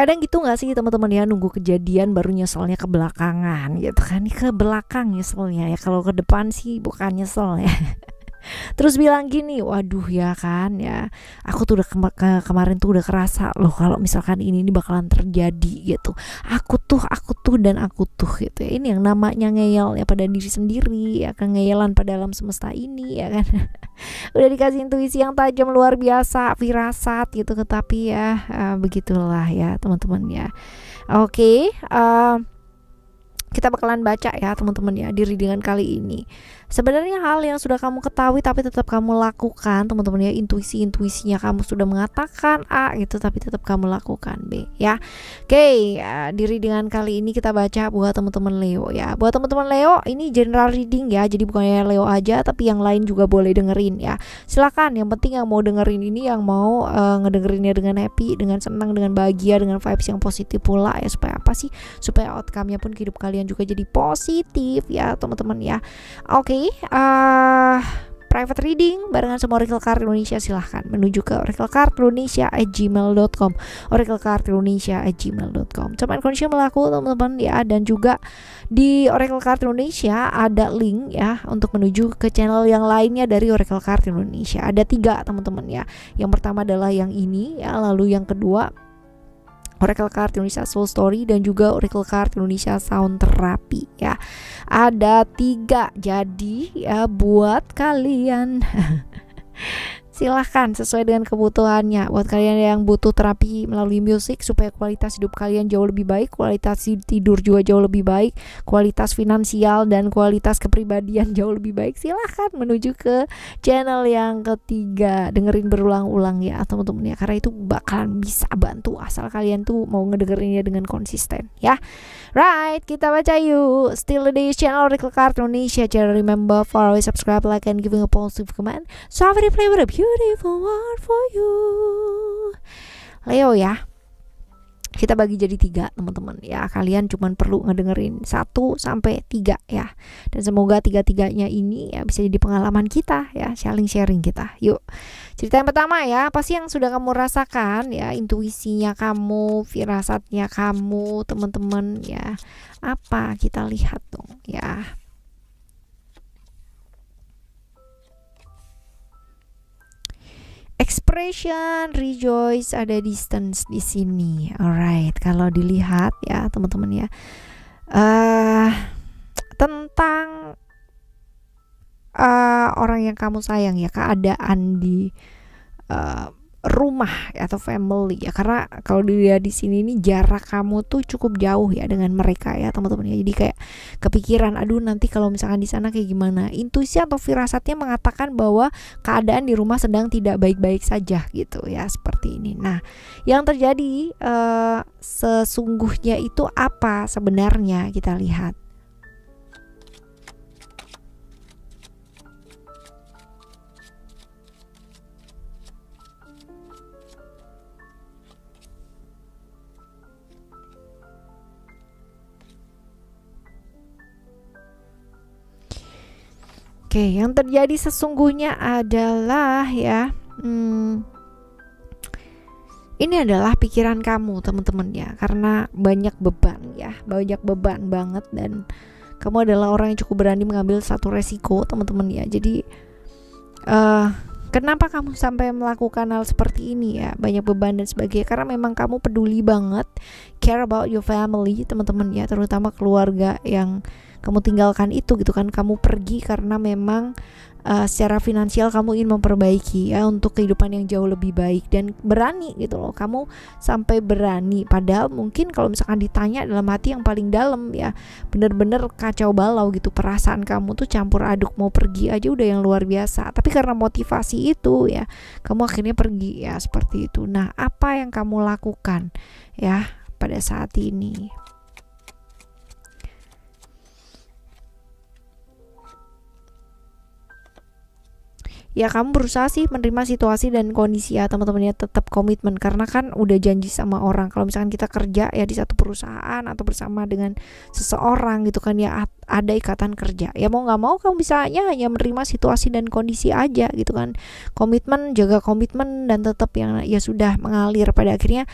Kadang gitu nggak sih teman-teman ya, nunggu kejadian baru nyeselnya ke belakangan gitu kan. Ini ke belakang nyeselnya ya, kalau ke depan sih bukan nyesel ya. Terus bilang gini, waduh ya kan ya, aku tuh udah kemarin tuh udah kerasa loh kalau misalkan ini bakalan terjadi gitu. Aku tuh dan aku tuh gitu ya. Ini yang namanya ngeyel ya pada diri sendiri ya kan, ngeyelan pada alam semesta ini ya kan. Udah dikasih intuisi yang tajam luar biasa, firasat gitu, tetapi ya begitulah ya teman-teman ya. Oke, kita bakalan baca ya teman-teman ya di readingan kali ini. Sebenarnya hal yang sudah kamu ketahui tapi tetap kamu lakukan teman-teman ya, intuisinya kamu sudah mengatakan A gitu tapi tetap kamu lakukan B ya. Oke, di readingan kali ini kita baca buat teman-teman Leo ya. Buat teman-teman Leo ini general reading ya, jadi bukannya Leo aja tapi yang lain juga boleh dengerin ya. Silakan, yang penting yang mau dengerin ini, yang mau ngedengerinnya dengan happy, dengan senang, dengan bahagia, dengan vibes yang positif pula ya. Supaya apa sih? Supaya outcome-nya pun hidup kalian juga jadi positif ya teman-teman ya. Oke, private reading barengan sama Oracle Card Indonesia, silahkan menuju ke oraclecardindonesia@gmail.com, oraclecardindonesia@gmail.com. Cuman kondisi melaku teman-teman ya, dan juga di Oracle Card Indonesia ada link ya untuk menuju ke channel yang lainnya dari Oracle Card Indonesia. Ada 3 teman-teman ya. Yang pertama adalah yang ini ya, lalu yang kedua Oracle Card Indonesia Soul Story, dan juga Oracle Card Indonesia Sound Therapy ya. Ada 3, jadi ya buat kalian silahkan sesuai dengan kebutuhannya. Buat kalian yang butuh terapi melalui musik supaya kualitas hidup kalian jauh lebih baik, kualitas tidur juga jauh lebih baik, kualitas finansial dan kualitas kepribadian jauh lebih baik, silahkan menuju ke channel yang ketiga. Dengerin berulang-ulang ya teman-teman ya, karena itu bakalan bisa bantu asal kalian tuh mau ngedengerinnya dengan konsisten ya. Right, kita baca yuk. Still di channel Oracle Card Indonesia. Jangan remember follow, subscribe, like, and giving a positive comment. So I play with a beautiful word for you. Leo ya, kita bagi jadi 3 teman-teman ya. Kalian cuman perlu ngedengerin 1 sampai 3 ya. Dan semoga 3-3-nya ini ya bisa jadi pengalaman kita ya, sharing kita. Yuk. Cerita yang pertama ya, apa sih yang sudah kamu rasakan ya, intuisinya kamu, firasatnya kamu teman-teman ya. Apa, kita lihat dong ya. Expression, rejoice, ada distance di sini. Alright, kalau dilihat ya teman-teman ya, tentang orang yang kamu sayang ya, keadaan di rumah atau family ya, karena kalau dilihat di sini nih jarak kamu tuh cukup jauh ya dengan mereka ya teman-teman ya. Jadi kayak kepikiran, aduh nanti kalau misalkan di sana kayak gimana. Intuisi atau firasatnya mengatakan bahwa keadaan di rumah sedang tidak baik-baik saja gitu ya, seperti ini. Nah, yang terjadi sesungguhnya itu apa sebenarnya, kita lihat. Oke, yang terjadi sesungguhnya adalah ya, ini adalah pikiran kamu teman-teman ya, karena banyak beban ya, banyak beban banget, dan kamu adalah orang yang cukup berani mengambil satu resiko teman-teman ya. Jadi kenapa kamu sampai melakukan hal seperti ini ya, banyak beban dan sebagainya, karena memang kamu peduli banget, care about your family teman-teman ya, terutama keluarga yang kamu tinggalkan itu gitu kan. Kamu pergi karena memang secara finansial kamu ingin memperbaiki ya, untuk kehidupan yang jauh lebih baik, dan berani gitu loh. Kamu sampai berani, padahal mungkin kalau misalkan ditanya dalam hati yang paling dalam ya, bener-bener kacau balau gitu, perasaan kamu tuh campur aduk, mau pergi aja udah yang luar biasa, tapi karena motivasi itu ya kamu akhirnya pergi ya, seperti itu. Nah, apa yang kamu lakukan ya pada saat ini? ya kamu berusaha sih menerima situasi dan kondisi ya teman-teman ya, tetap komitmen karena kan udah janji sama orang. Kalau misalkan kita kerja ya di satu perusahaan atau bersama dengan seseorang gitu kan ya, ada ikatan kerja ya, mau nggak mau kamu bisanya hanya menerima situasi dan kondisi aja gitu kan. Komitmen, jaga komitmen, dan tetap yang ya sudah mengalir pada akhirnya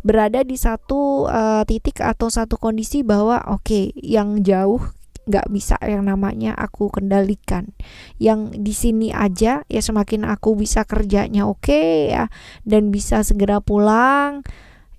berada di satu titik atau satu kondisi bahwa oke, yang jauh nggak bisa yang namanya aku kendalikan, yang di sini aja ya semakin aku bisa kerjanya oke ya, dan bisa segera pulang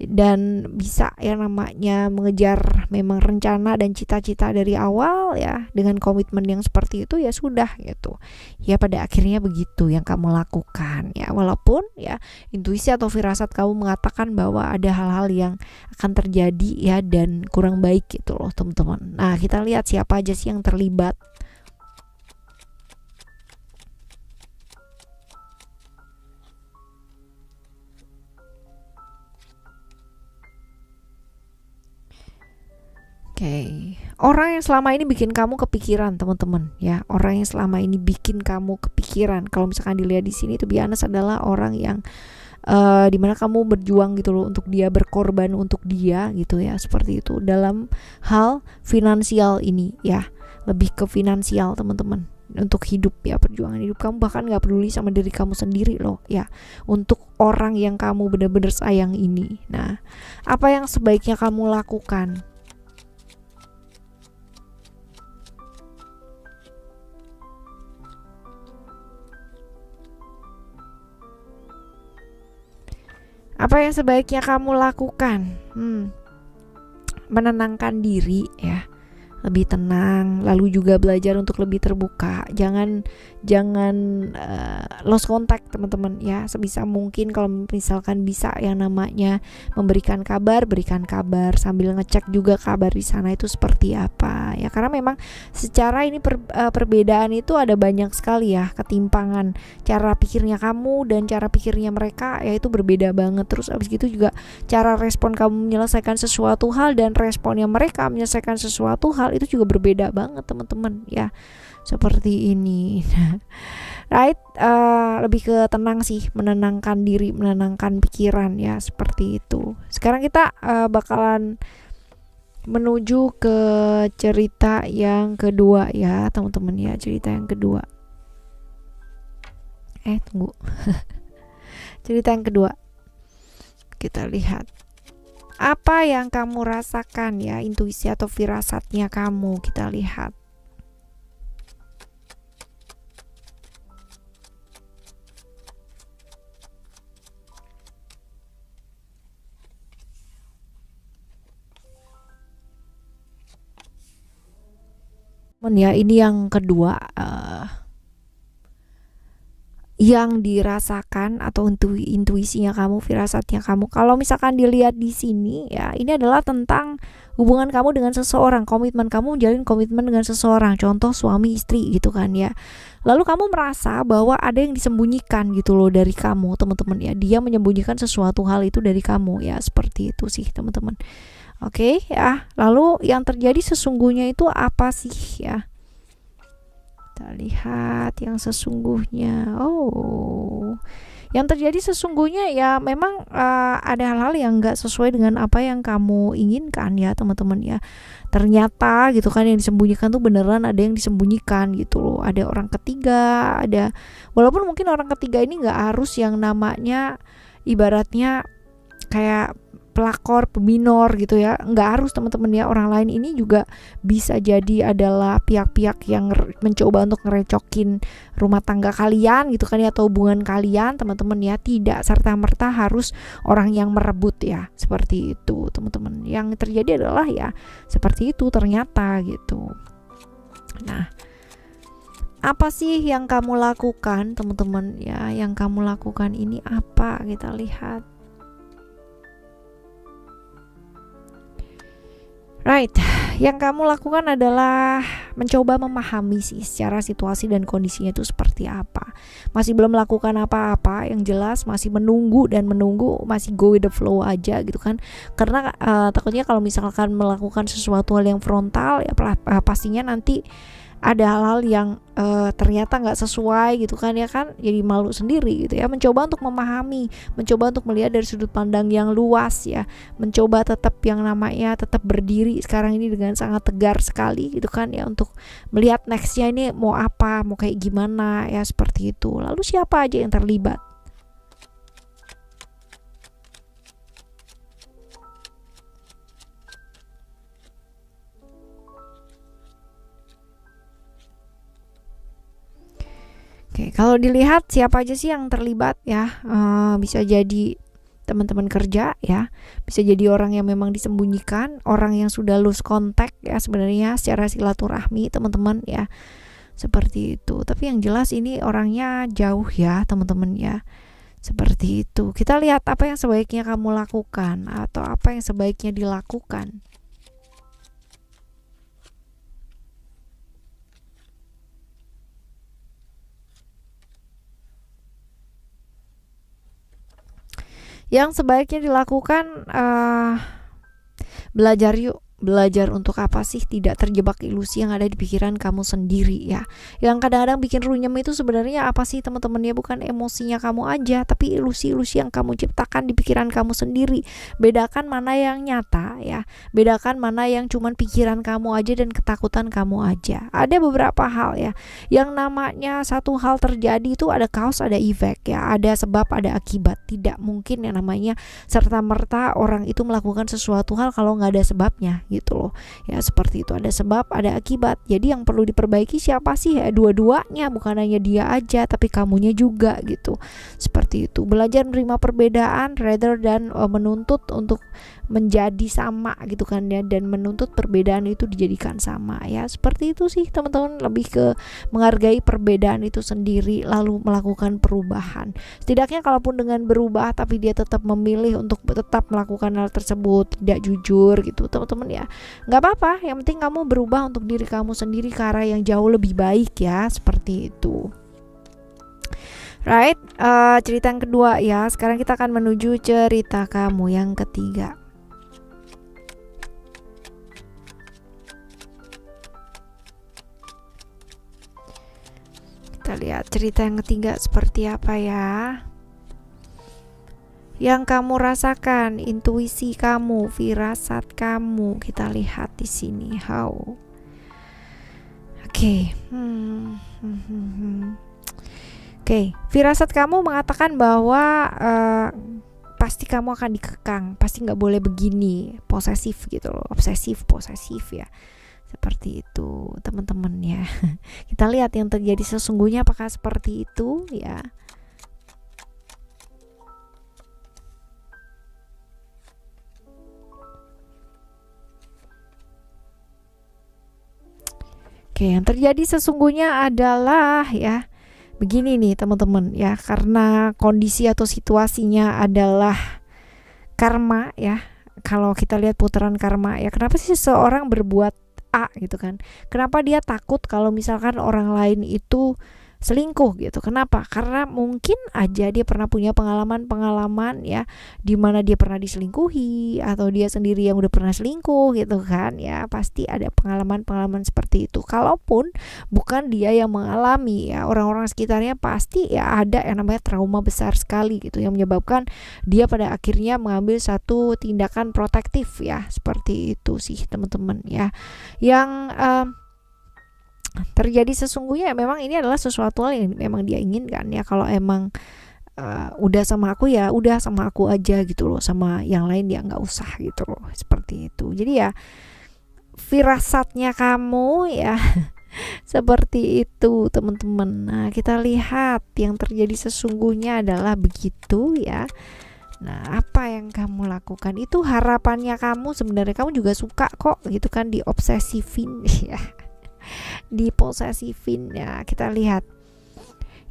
dan bisa yang namanya mengejar memang rencana dan cita-cita dari awal ya, dengan komitmen yang seperti itu ya sudah gitu ya, pada akhirnya begitu yang kamu lakukan ya, walaupun ya intuisi atau firasat kamu mengatakan bahwa ada hal-hal yang akan terjadi ya dan kurang baik gitu loh teman-teman. Nah, kita lihat siapa aja sih yang terlibat. Oke, orang yang selama ini bikin kamu kepikiran teman-teman ya, orang yang selama ini bikin kamu kepikiran, kalau misalkan dilihat di sini tuh biasa adalah orang yang dimana kamu berjuang gitu loh untuk dia, berkorban untuk dia gitu ya, seperti itu dalam hal finansial ini ya, lebih ke finansial teman-teman, untuk hidup ya, perjuangan hidup kamu, bahkan nggak peduli sama diri kamu sendiri loh ya, untuk orang yang kamu benar-benar sayang ini. Nah, apa yang sebaiknya kamu lakukan? Apa yang sebaiknya kamu lakukan? Menenangkan diri ya, lebih tenang, lalu juga belajar untuk lebih terbuka. Jangan lost contact teman-teman ya, sebisa mungkin kalau misalkan bisa yang namanya memberikan kabar, berikan kabar sambil ngecek juga kabar di sana itu seperti apa ya, karena memang secara ini perbedaan itu ada banyak sekali ya, ketimpangan cara pikirnya kamu dan cara pikirnya mereka ya, itu berbeda banget. Terus abis gitu juga cara respon kamu menyelesaikan sesuatu hal dan responnya mereka menyelesaikan sesuatu hal itu juga berbeda banget teman-teman ya, seperti ini. Right, lebih ke tenang sih, menenangkan diri, menenangkan pikiran ya, seperti itu. Sekarang kita bakalan menuju ke cerita yang kedua ya teman-teman ya, cerita yang kedua. Tunggu. Cerita yang kedua. Kita lihat apa yang kamu rasakan ya, intuisi atau firasatnya kamu, kita lihat. Ya, ini yang kedua, yang dirasakan atau intuisinya kamu, firasatnya kamu. Kalau misalkan dilihat di sini ya, ini adalah tentang hubungan kamu dengan seseorang, komitmen kamu menjalin komitmen dengan seseorang, contoh suami istri gitu kan ya. Lalu kamu merasa bahwa ada yang disembunyikan gitu loh dari kamu teman-teman ya, dia menyembunyikan sesuatu hal itu dari kamu ya, seperti itu sih teman-teman. Oke ya, lalu yang terjadi sesungguhnya itu apa sih ya? Kita lihat yang sesungguhnya. Yang terjadi sesungguhnya ya memang ada hal-hal yang gak sesuai dengan apa yang kamu inginkan ya teman-teman ya. Ternyata gitu kan, yang disembunyikan tuh beneran ada yang disembunyikan gitu loh. Ada orang ketiga, ada, walaupun mungkin orang ketiga ini gak harus yang namanya ibaratnya kayak pelakor, peminor gitu ya, nggak harus teman-teman ya. Orang lain ini juga bisa jadi adalah pihak-pihak yang mencoba untuk ngerecokin rumah tangga kalian gitu kan ya, atau hubungan kalian teman-teman ya. Tidak serta-merta harus orang yang merebut ya, seperti itu teman-teman. Yang terjadi adalah ya seperti itu ternyata gitu. Nah, apa sih yang kamu lakukan teman-teman ya? Yang kamu lakukan ini apa? Kita lihat. Right, yang kamu lakukan adalah mencoba memahami sih secara situasi dan kondisinya itu seperti apa. Masih belum melakukan apa-apa, yang jelas masih menunggu, masih go with the flow aja gitu kan. Karena takutnya kalau misalkan melakukan sesuatu hal yang frontal ya pastinya nanti ada hal-hal yang ternyata nggak sesuai gitu kan ya kan, jadi malu sendiri gitu ya. Mencoba untuk memahami, mencoba untuk melihat dari sudut pandang yang luas ya, mencoba tetap yang namanya tetap berdiri sekarang ini dengan sangat tegar sekali gitu kan ya, untuk melihat nextnya ini mau apa, mau kayak gimana ya, seperti itu. Lalu siapa aja yang terlibat? Oke, kalau dilihat siapa aja sih yang terlibat ya, bisa jadi teman-teman kerja ya, bisa jadi orang yang memang disembunyikan, orang yang sudah lose contact ya sebenarnya secara silaturahmi teman-teman ya, seperti itu. Tapi yang jelas ini orangnya jauh ya teman-teman ya, seperti itu. Kita lihat apa yang sebaiknya kamu lakukan atau apa yang sebaiknya dilakukan. Yang sebaiknya dilakukan, belajar yuk. Belajar untuk apa sih? Tidak terjebak ilusi yang ada di pikiran kamu sendiri ya. Yang kadang-kadang bikin runyem itu sebenarnya apa sih teman-teman ya? Bukan emosinya kamu aja, tapi ilusi-ilusi yang kamu ciptakan di pikiran kamu sendiri. Bedakan mana yang nyata ya. Bedakan mana yang cuman pikiran kamu aja dan ketakutan kamu aja. Ada beberapa hal ya. Yang namanya satu hal terjadi itu ada cause, ada effect ya. Ada sebab, ada akibat. Tidak mungkin yang namanya serta-merta orang itu melakukan sesuatu hal kalau nggak ada sebabnya gitu loh ya, seperti itu. Ada sebab, ada akibat. Jadi yang perlu diperbaiki siapa sih ya? Dua-duanya, bukan hanya dia aja tapi kamunya juga gitu, seperti itu. Belajar menerima perbedaan rather than menuntut untuk menjadi sama gitu kan ya, dan menuntut perbedaan itu dijadikan sama ya, seperti itu sih teman-teman. Lebih ke menghargai perbedaan itu sendiri lalu melakukan perubahan. Setidaknya kalaupun dengan berubah tapi dia tetap memilih untuk tetap melakukan hal tersebut, tidak jujur gitu teman-teman ya, nggak apa-apa. Yang penting kamu berubah untuk diri kamu sendiri ke arah yang jauh lebih baik ya, seperti itu. Right, cerita yang kedua ya. Sekarang kita akan menuju cerita kamu yang ketiga. Kita lihat cerita yang ketiga seperti apa ya. Yang kamu rasakan, intuisi kamu, firasat kamu. Kita lihat di sini how. Oke. Oke, firasat kamu mengatakan bahwa pasti kamu akan dikekang, pasti nggak boleh begini, posesif gitu loh, obsesif, posesif ya. Seperti itu teman-teman ya. Kita lihat yang terjadi sesungguhnya apakah seperti itu ya. Oke, yang terjadi sesungguhnya adalah ya begini nih teman-teman ya, karena kondisi atau situasinya adalah karma ya. Kalau kita lihat putaran karma ya, kenapa sih seseorang berbuat A gitu kan? Kenapa dia takut kalau misalkan orang lain itu selingkuh gitu? Kenapa? Karena mungkin aja dia pernah punya pengalaman-pengalaman ya, di mana dia pernah diselingkuhi atau dia sendiri yang udah pernah selingkuh gitu kan ya. Pasti ada pengalaman-pengalaman seperti itu. Kalaupun bukan dia yang mengalami ya, orang-orang sekitarnya pasti ya ada yang namanya trauma besar sekali gitu yang menyebabkan dia pada akhirnya mengambil satu tindakan protektif ya, seperti itu sih teman-teman ya. Yang terjadi sesungguhnya memang ini adalah sesuatu hal yang memang dia inginkan ya. Kalau emang udah sama aku ya udah sama aku aja gitu loh, sama yang lain ya nggak usah gitu loh, seperti itu. Jadi ya firasatnya kamu ya seperti itu teman-teman. Nah kita lihat yang terjadi sesungguhnya adalah begitu ya. Nah apa yang kamu lakukan itu harapannya kamu, sebenarnya kamu juga suka kok gitu kan diobsesifin ya, diposesifin ya. Kita lihat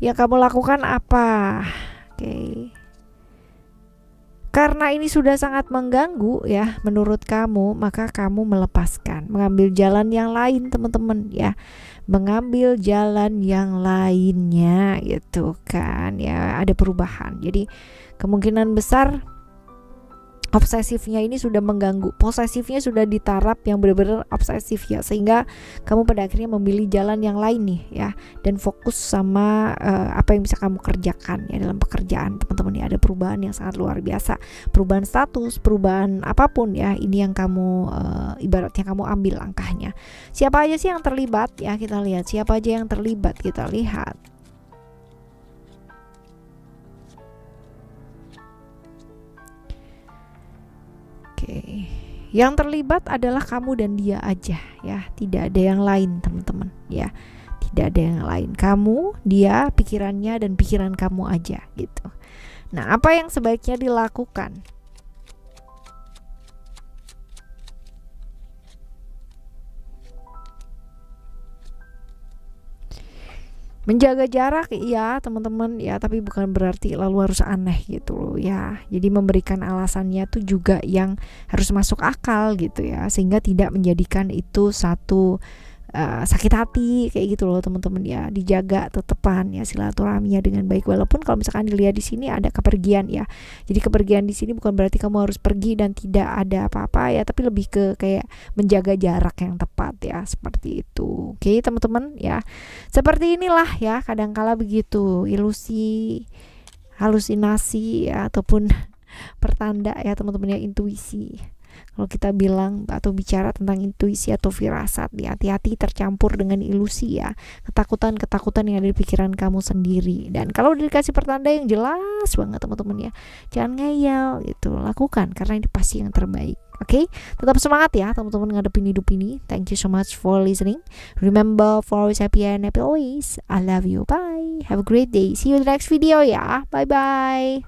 yang kamu lakukan apa. Oke. Karena ini sudah sangat mengganggu ya menurut kamu, maka kamu melepaskan, mengambil jalan yang lain teman-teman ya, mengambil jalan yang lainnya gitu kan ya. Ada perubahan, jadi kemungkinan besar obsesifnya ini sudah mengganggu, posesifnya sudah ditarap yang benar-benar obsesif ya, sehingga kamu pada akhirnya memilih jalan yang lain nih ya, dan fokus sama apa yang bisa kamu kerjakan ya dalam pekerjaan teman-teman ya. Ada perubahan yang sangat luar biasa, perubahan status, perubahan apapun ya, ini yang kamu ibaratnya kamu ambil langkahnya. Siapa aja sih yang terlibat ya, kita lihat siapa aja yang terlibat, kita lihat. Oke, yang terlibat adalah kamu dan dia aja ya, tidak ada yang lain teman-teman ya, tidak ada yang lain, kamu, dia, pikirannya dan pikiran kamu aja gitu. Nah, apa yang sebaiknya dilakukan? Menjaga jarak ya teman-teman ya, tapi bukan berarti lalu harus aneh gitu loh ya. Jadi memberikan alasannya tuh juga yang harus masuk akal gitu ya, sehingga tidak menjadikan itu satu sakit hati kayak gitu loh teman-teman ya. Dijaga tetepan ya silaturahminya dengan baik, walaupun kalau misalkan dilihat di sini ada kepergian ya. Jadi kepergian di sini bukan berarti kamu harus pergi dan tidak ada apa-apa ya, tapi lebih ke kayak menjaga jarak yang tepat ya, seperti itu. Oke teman-teman ya, seperti inilah ya, kadangkala begitu, ilusi, halusinasi ya, ataupun pertanda ya teman-teman ya, intuisi. Kalau kita bilang atau bicara tentang intuisi atau firasat, hati-hati tercampur dengan ilusi ya, ketakutan-ketakutan yang ada di pikiran kamu sendiri. Dan kalau dikasih pertanda yang jelas banget teman-teman ya, jangan ngeyel gitu, lakukan karena ini pasti yang terbaik. Oke, tetap semangat ya teman-teman ngadepin hidup ini. Thank you so much for listening. Remember for always happy and happy always. I love you. Bye. Have a great day. See you in the next video ya. Bye bye.